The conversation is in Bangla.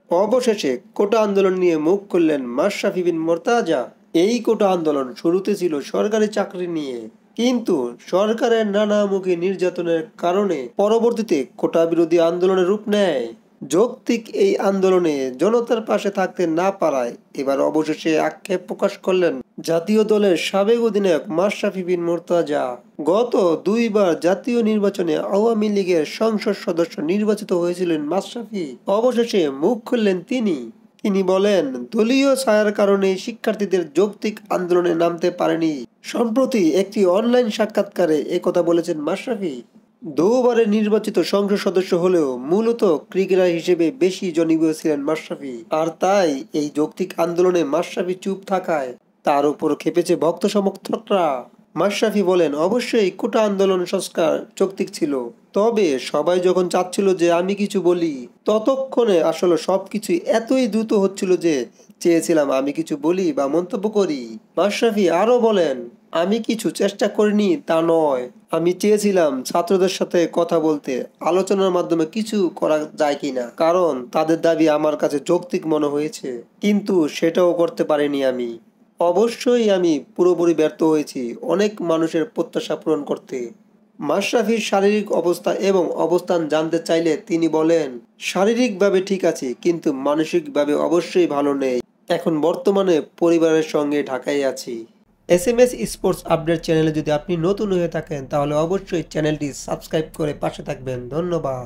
অবশেষে কোটা আন্দোলন নিয়ে মুখ খুললেন মাশরাফি বিন মুর্তজা। এই কোটা আন্দোলন শুরুতে ছিল সরকারি চাকরি নিয়ে, কিন্তু সরকারের নানামুখী নির্যাতনের কারণে পরবর্তীতে কোটা বিরোধী আন্দোলনের রূপ নেয়। যৌক্তিক এই আন্দোলনে জনতার পাশে থাকতে না পারায় এবার অবশেষে আক্ষেপ প্রকাশ করলেন জাতীয় দলের সাবেক অধিনায়ক মাশরাফি বিন মুর্তজা। গত দুইবার জাতীয় নির্বাচনে আওয়ামী লীগের সংসদ সদস্য নির্বাচিত হয়েছিলেন মাশরাফি। অবশেষে মুখ খুললেন তিনি বলেন, দলীয় ছায়ার কারণে শিক্ষার্থীদের যৌক্তিক আন্দোলনে নামতে পারেনি। সম্প্রতি একটি অনলাইন সাক্ষাৎকারে একথা বলেছেন মাশরাফি। দুবারের নির্বাচিত সংসদ সদস্য হলেও মূলত ক্রিকেটার হিসেবে বেশি জনপ্রিয় ছিলেন মাশরাফি, আর তাই এই যৌক্তিক আন্দোলনে মাশরাফি চুপ থাকায় তার উপর খেপেছে ভক্ত সমর্থকরা। মাশরাফি বলেন, অবশ্যই কোটা আন্দোলন সংস্কার যৌক্তিক ছিল, তবে সবাই যখন চাচ্ছিল যে আমি কিছু বলি, ততক্ষণে আসলে সবকিছু এতই দ্রুত হচ্ছিল যে চেয়েছিলাম আমি কিছু বলি বা মন্তব্য করি। মাশরাফি আরো বলেন, আমি কিছু চেষ্টা করিনি তা নয়, আমি চেয়েছিলাম ছাত্রদের সাথে কথা বলতে, আলোচনার মাধ্যমে কিছু করা যায় কিনা, কারণ তাদের দাবি আমার কাছে যৌক্তিক মনে হয়েছে, কিন্তু সেটাও করতে পারিনি আমি। অবশ্যই আমি পুরোপুরি ব্যর্থ হয়েছি অনেক মানুষের প্রত্যাশা পূরণ করতে। মাশরাফির শারীরিক অবস্থা এবং অবস্থান জানতে চাইলে তিনি বলেন, শারীরিকভাবে ঠিক আছে, কিন্তু মানসিকভাবে অবশ্যই ভালো নেই। এখন বর্তমানে পরিবারের সঙ্গে ঢাকায় আছি। SMS স্পোর্টস আপডেট চ্যানেলে যদি আপনি নতুন হয়ে থাকেন তাহলে অবশ্যই চ্যানেলটি সাবস্ক্রাইব করে পাশে থাকবেন। ধন্যবাদ।